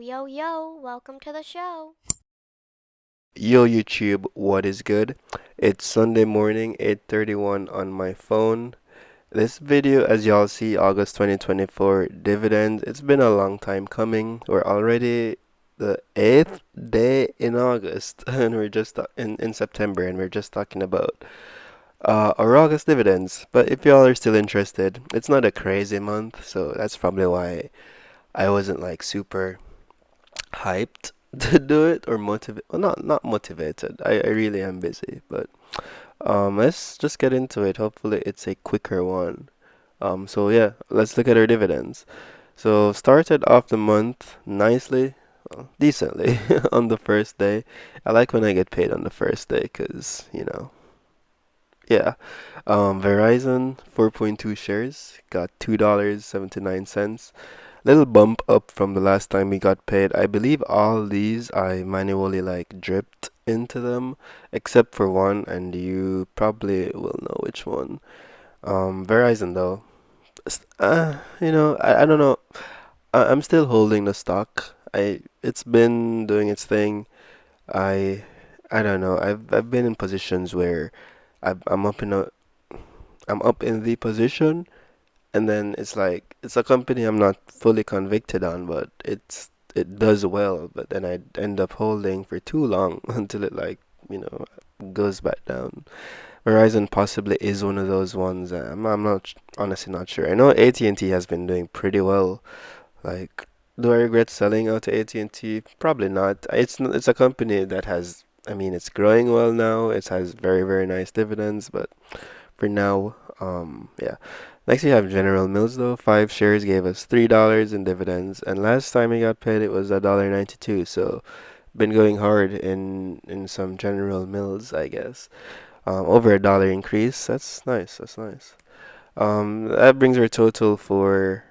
yo, yo, welcome to the show. Yo YouTube, what is good? It's Sunday morning, 8:31 on my phone. This video, as y'all see, August 2024 dividends. It's been a long time coming. We're already the 8th day in August and we're just in September and we're just talking about our August dividends. But if y'all are still interested, it's not a crazy month, so that's probably why I wasn't like super hyped to do it or motivate. Well, not motivated. I really am busy, but let's just get into it. Hopefully, it's a quicker one. So yeah, let's look at our dividends. So started off the month nicely, well, decently on the first day. I like when I get paid on the first day, 'cause yeah. Verizon 4.2 shares got $2.79. Little bump up from the last time we got paid. I believe all these I manually like dripped into them, except for one, and you probably will know which one. Verizon though, I don't know. I'm still holding the stock. It's been doing its thing. I I don't know. I've been in positions where I'm up in I'm up in the position, and then it's like it's a company I'm not fully convicted on, but it does well, but then I end up holding for too long until it like, you know, goes back down. Verizon possibly is one of those ones. I'm not honestly not sure. I know AT&T has been doing pretty well. Like, do I regret selling out to AT&T? Probably not. It's a company that has, I mean, it's growing well now. It has very, very nice dividends, but for now, yeah. Next we have General Mills though. 5 shares gave us $3 in dividends, and last time we got paid it was $1.92. So been going hard in some General Mills, I guess. Over $1 increase. That's nice. That's nice. That brings our total for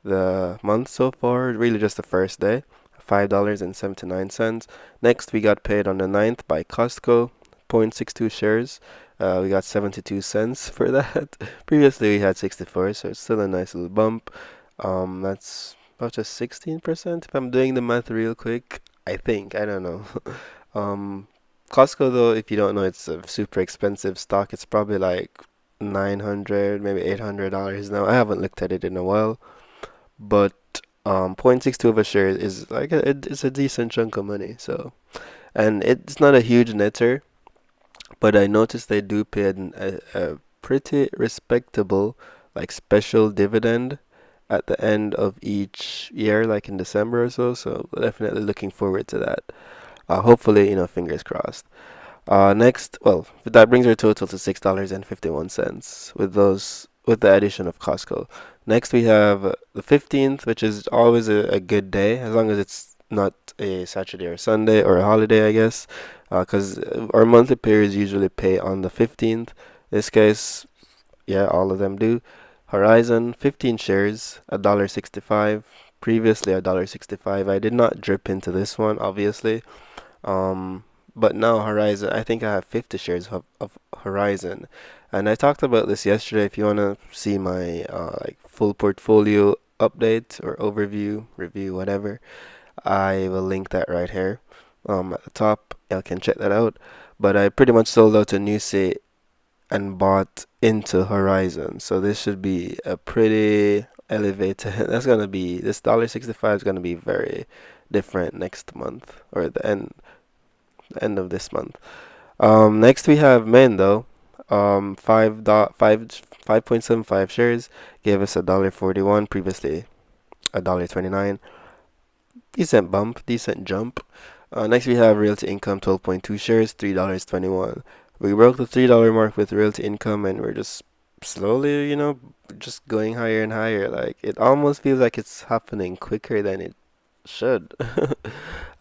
the month so far, really just the first day, $5.79. Next, we got paid on the 9th by Costco, zero point 0.62 shares. We got 72 cents for that. Previously, we had 64, so it's still a nice little bump. That's about just 16%, if I'm doing the math real quick. I think, I don't know. Um, Costco, though, if you don't know, it's a super expensive stock. It's probably like 900, maybe $800 now. I haven't looked at it in a while, but 0.62 of a share is like it's a decent chunk of money. So, and it's not a huge netter, but I noticed they do pay a pretty respectable like special dividend at the end of each year, like in December or so. So definitely looking forward to that. Hopefully, fingers crossed. Next, well, that brings our total to $6.51 with the addition of Costco. Next, we have the 15th, which is always a good day, as long as it's not a Saturday or Sunday or a holiday, I guess, because our monthly payers usually pay on the 15th. This case, yeah, all of them do. Horizon, 15 shares, $1.65. Previously, $1.65. I did not drip into this one, obviously. Um, but now Horizon, I think I have 50 shares of Horizon. And I talked about this yesterday. If you want to see my like full portfolio update or overview, review, whatever, I will link that right here at the top. You can check that out. But I pretty much sold out to Newsy and bought into Horizon. So this should be a pretty elevated. This $1.65 is gonna be very different next month or the end of this month. Next we have Mendo. 5.75 shares gave us $1.41. Previously $1.29. Decent bump, decent jump. Next we have Realty Income, 12.2 shares, $3.21. We broke the $3 mark with Realty Income, and we're just slowly, just going higher and higher. Like it almost feels like it's happening quicker than it should.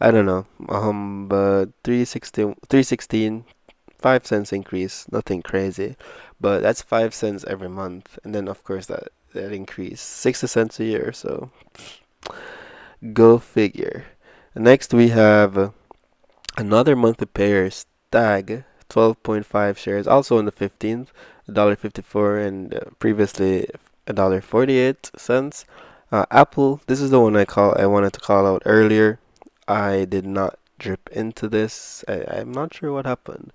I don't know. But 316, 5 cents increase, nothing crazy. But that's 5 cents every month. And then of course that increase 60 cents a year, so go figure. Next we have another monthly payer Stag, 12.5 shares, also on the 15th, $1.54 and previously $1.48. Apple, this is the one I wanted to call out earlier. I did not drip into this. I'm not sure what happened,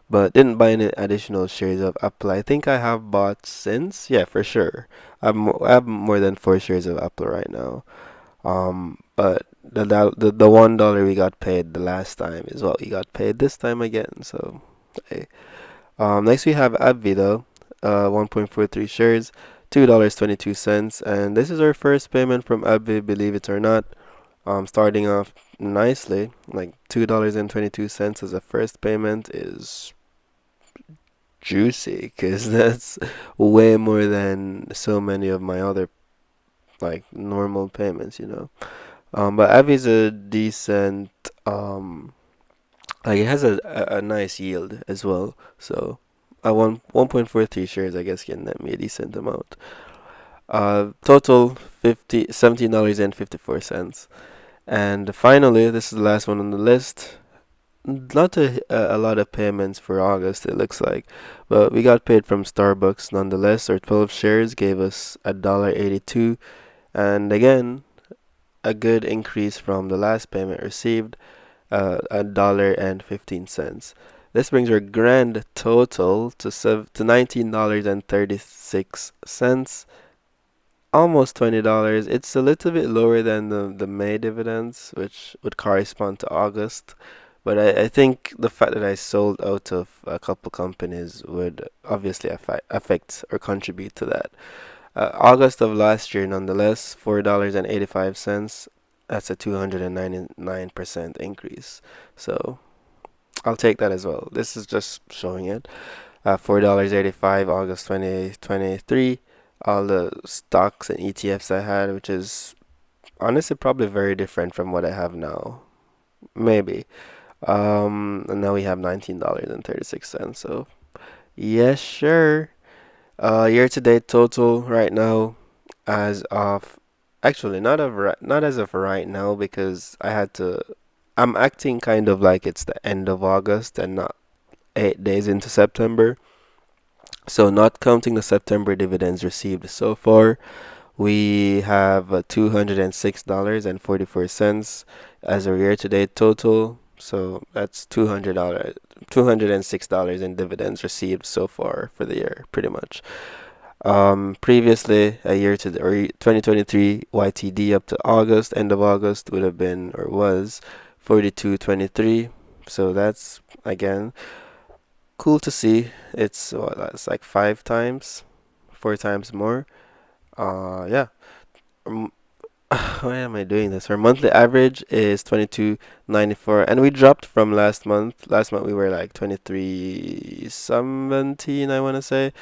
but didn't buy any additional shares of Apple. I think I have bought since. Yeah, for sure. I have more than 4 shares of Apple right now. But the $1 we got paid the last time is what we got paid this time again. So, hey. Next we have AbbVie, 1.43 shares, $2.22, and this is our first payment from AbbVie, believe it or not. Starting off nicely, like $2.22 as a first payment is juicy, because that's way more than so many of my other like normal payments. But AbbVie's a decent, like it has a nice yield as well. So I won 1.43 shares, I guess, can net me a decent amount. Total $17.54. And finally, this is the last one on the list. Not a lot of payments for August, it looks like, but we got paid from Starbucks nonetheless. Our 12 shares gave us $1.82, and again, a good increase from the last payment received, $1.15. This brings our grand total to $19.36, almost $20. It's a little bit lower than the May dividends, which would correspond to August. But I think the fact that I sold out of a couple companies would obviously affect or contribute to that. August of last year, nonetheless, $4.85. That's a 299% increase. So I'll take that as well. This is just showing it. $4.85 August 2023. All the stocks and ETFs I had, which is honestly probably very different from what I have now. Maybe. And now we have $19.36. So, yes, sure. Year to date total right now, as of actually not as of right now, because I had to. I'm acting kind of like it's the end of August and not 8 days into September. So, not counting the September dividends received so far, we have $206.44 as a year-to-date total. So that's $206 in dividends received so far for the year, pretty much. Previously, a year to or 2023 YTD up to August, end of August would have been or was 42.23. So that's again cool to see. It's what, that's like 5 times, 4 times more. Yeah. Um, why am I doing this? Our monthly average is 22.94, and we dropped from last month. Last month we were like 23.17, I want to say.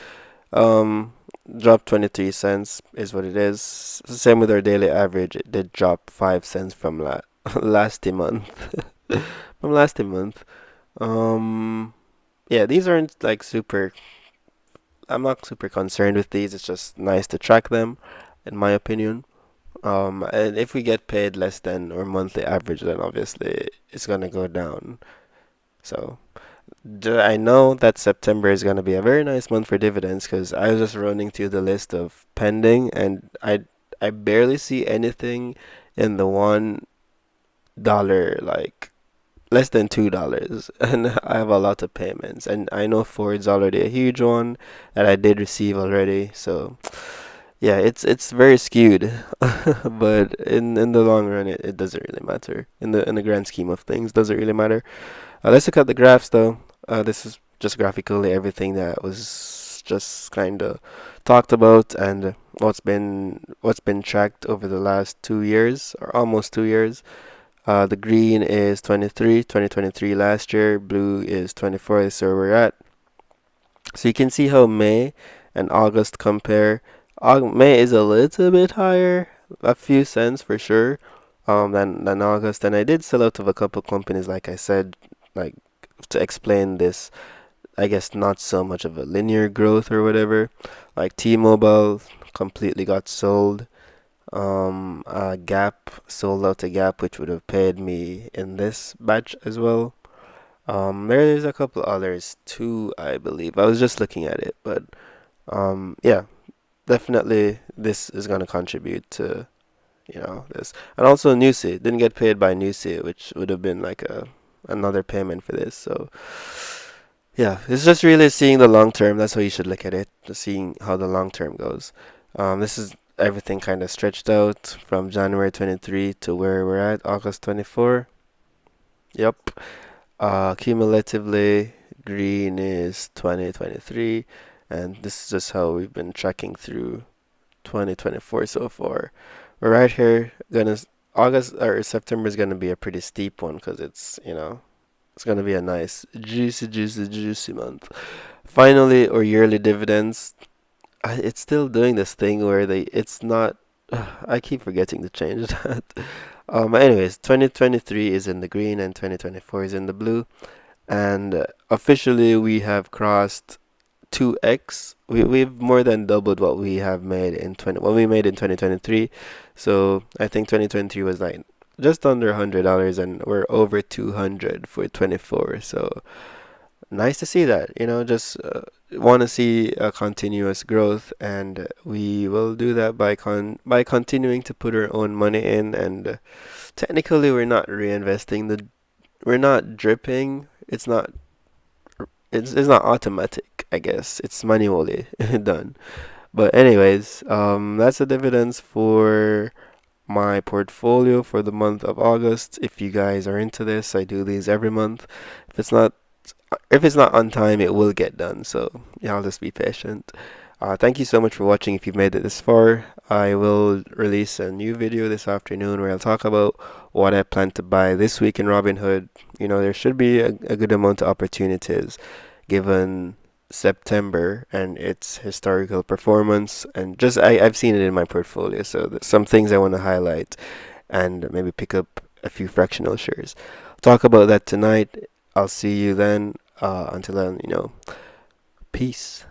Um, Dropped 23 cents is what it is. Same with our daily average. It did drop 5 cents from last month. From last month. Um, yeah, these aren't like super. I'm not super concerned with these. It's just nice to track them, in my opinion. And if we get paid less than our monthly average, then obviously it's gonna go down. So I know that September is gonna be a very nice month for dividends because I was just running through the list of pending, and I barely see anything in the $1, like less than $2, and I have a lot of payments, and I know Ford's already a huge one that I did receive already. So yeah, it's very skewed, but in the long run, it doesn't really matter. In the grand scheme of things, doesn't really matter. Let's look at the graphs though. This is just graphically everything that was just kind of talked about and what's been tracked over the last 2 years or almost 2 years. The green is 2023 last year. Blue is 24. So we're at. So you can see how May and August compare. May is a little bit higher, a few cents for sure, than August. And I did sell out of a couple companies, like I said, like to explain this. I guess not so much of a linear growth or whatever. Like T-Mobile completely got sold. Gap sold out to Gap, which would have paid me in this batch as well. There's a couple others too, I believe. I was just looking at it, but yeah, definitely this is gonna contribute to. this. And also Newsy didn't get paid by Newsy, which would have been like a another payment for this. So yeah, it's just really seeing the long term. That's how you should look at it. Just seeing how the long term goes. This is everything kind of stretched out from January 23 to where we're at, August 24. Yep. Cumulatively, green is 2023, and this is just how we've been tracking through 2024 so far. We're right here. August or September is gonna be a pretty steep one because it's gonna be a nice juicy, juicy, juicy month. Finally, or yearly dividends. It's still doing this thing where it's not. I keep forgetting to change that. Anyways, 2023 is in the green and 2024 is in the blue, and officially we have crossed 2x. We've more than doubled what we have made in 20 what we made in 2023. So I think 2023 was like just under $100, and we're over 200 for 24. So nice to see that. Just want to see a continuous growth, and we will do that by continuing to put our own money in. And technically, we're not reinvesting we're not dripping. It's not automatic, I guess. It's manually done. But anyways, that's the dividends for my portfolio for the month of August. If you guys are into this, I do these every month. If it's not if it's not on time, it will get done. So yeah, I'll just be patient. Thank you so much for watching. If you've made it this far, I will release a new video this afternoon where I'll talk about what I plan to buy this week in Robinhood. There should be a good amount of opportunities given September and its historical performance, and just I've seen it in my portfolio. So there's some things I want to highlight and maybe pick up a few fractional shares. Talk about that tonight. I'll see you then. Until then, peace.